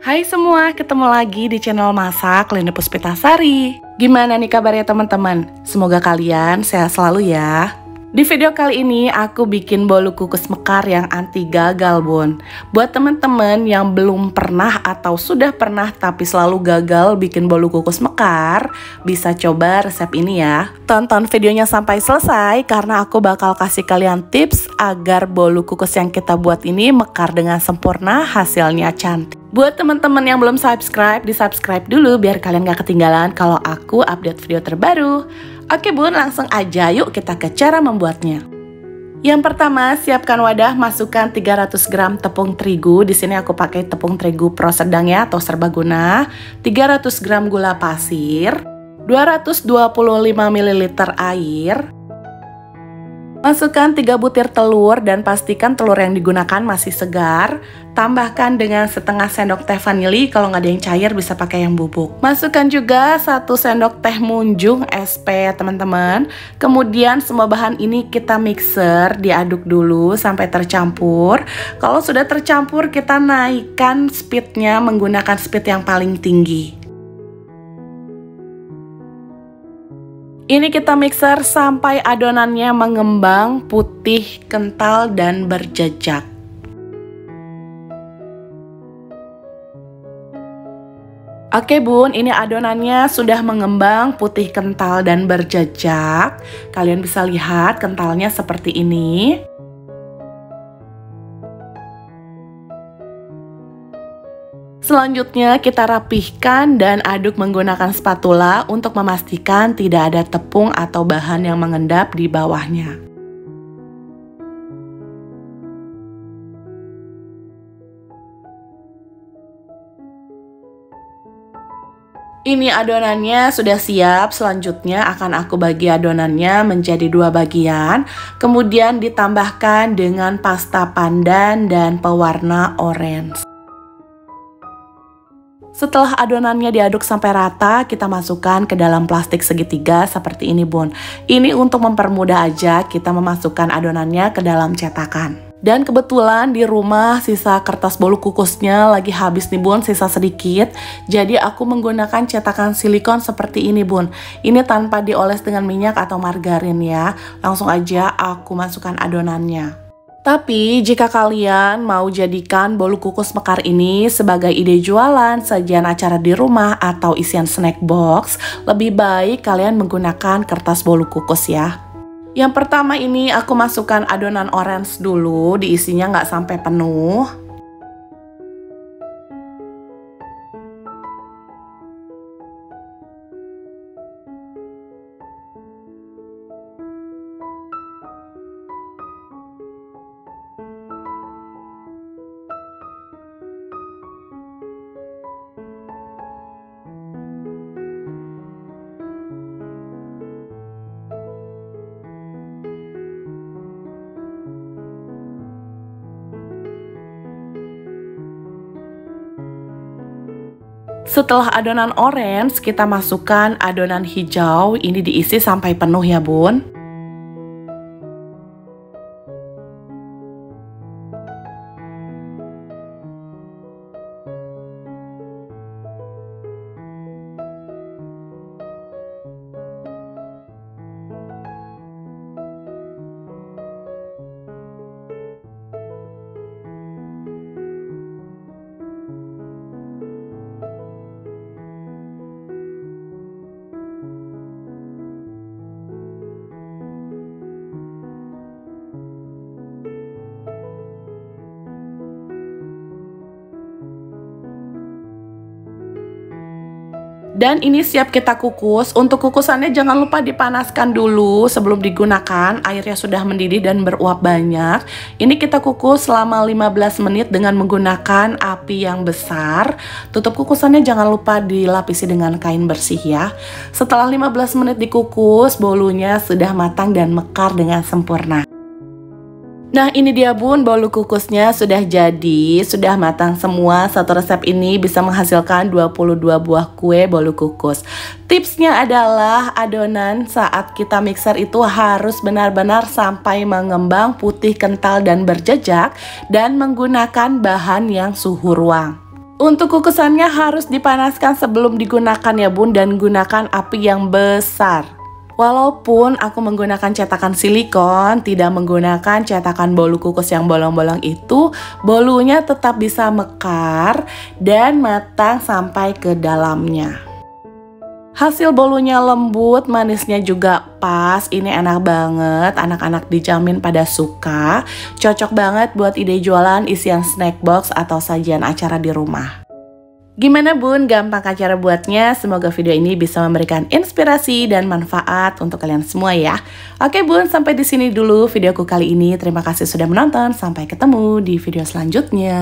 Hai semua, ketemu lagi di channel Masak Linda Puspitasari. Gimana nih kabarnya teman-teman? Semoga kalian sehat selalu ya. Di video kali ini aku bikin bolu kukus mekar yang anti gagal bun. Buat teman-teman yang belum pernah atau sudah pernah tapi selalu gagal bikin bolu kukus mekar, bisa coba resep ini ya. Tonton videonya sampai selesai karena aku bakal kasih kalian tips agar bolu kukus yang kita buat ini mekar dengan sempurna, hasilnya cantik. Buat teman-teman yang belum subscribe, di-subscribe dulu biar kalian gak ketinggalan kalau aku update video terbaru. Oke bun, langsung aja yuk kita ke cara membuatnya. Yang pertama, siapkan wadah, masukkan 300 gram tepung terigu. Di sini aku pakai tepung terigu pro sedang ya atau serbaguna. 300 gram gula pasir, 225 ml air. Masukkan 3 butir telur dan pastikan telur yang digunakan masih segar. Tambahkan dengan setengah sendok teh vanili, kalau nggak ada yang cair bisa pakai yang bubuk. Masukkan juga 1 sendok teh munjung SP ya teman-teman. Kemudian semua bahan ini kita mixer, diaduk dulu sampai tercampur. Kalau sudah tercampur kita naikkan speednya menggunakan speed yang paling tinggi. Ini kita mixer sampai adonannya mengembang, putih, kental, dan berjejak. Oke bun, ini adonannya sudah mengembang, putih, kental, dan berjejak. Kalian bisa lihat kentalnya seperti ini. Selanjutnya kita rapihkan dan aduk menggunakan spatula untuk memastikan tidak ada tepung atau bahan yang mengendap di bawahnya. Ini adonannya sudah siap, selanjutnya akan aku bagi adonannya menjadi 2 bagian. Kemudian ditambahkan dengan pasta pandan dan pewarna orange. Setelah adonannya diaduk sampai rata, kita masukkan ke dalam plastik segitiga seperti ini bun. Ini untuk mempermudah aja kita memasukkan adonannya ke dalam cetakan. Dan kebetulan di rumah sisa kertas bolu kukusnya lagi habis nih bun, sisa sedikit. Jadi aku menggunakan cetakan silikon seperti ini bun. Ini tanpa dioles dengan minyak atau margarin ya. Langsung aja aku masukkan adonannya. Tapi jika kalian mau jadikan bolu kukus mekar ini sebagai ide jualan, sajian acara di rumah, atau isian snack box, lebih baik kalian menggunakan kertas bolu kukus ya. Yang pertama ini aku masukkan adonan orange dulu, diisinya nggak sampai penuh. Setelah adonan orange, kita masukkan adonan hijau. Ini diisi sampai penuh ya bun. Dan ini siap kita kukus. Untuk kukusannya jangan lupa dipanaskan dulu sebelum digunakan. Airnya sudah mendidih dan beruap banyak. Ini kita kukus selama 15 menit dengan menggunakan api yang besar. Tutup kukusannya jangan lupa dilapisi dengan kain bersih ya. Setelah 15 menit dikukus, bolunya sudah matang dan mekar dengan sempurna. Nah ini dia bun, bolu kukusnya sudah jadi, sudah matang semua. Satu resep ini bisa menghasilkan 22 buah kue bolu kukus. Tipsnya adalah adonan saat kita mixer itu harus benar-benar sampai mengembang, putih, kental, dan berjejak, dan menggunakan bahan yang suhu ruang. Untuk kukusannya harus dipanaskan sebelum digunakan ya bun, dan gunakan api yang besar. Walaupun aku menggunakan cetakan silikon, tidak menggunakan cetakan bolu kukus yang bolong-bolong itu, bolunya tetap bisa mekar dan matang sampai ke dalamnya. Hasil bolunya lembut, manisnya juga pas, ini enak banget, anak-anak dijamin pada suka. Cocok banget buat ide jualan isian snack box atau sajian acara di rumah. Gimana bun, gampang kan cara buatnya? Semoga video ini bisa memberikan inspirasi dan manfaat untuk kalian semua ya. Oke bun, sampai di sini dulu videoku kali ini. Terima kasih sudah menonton, sampai ketemu di video selanjutnya.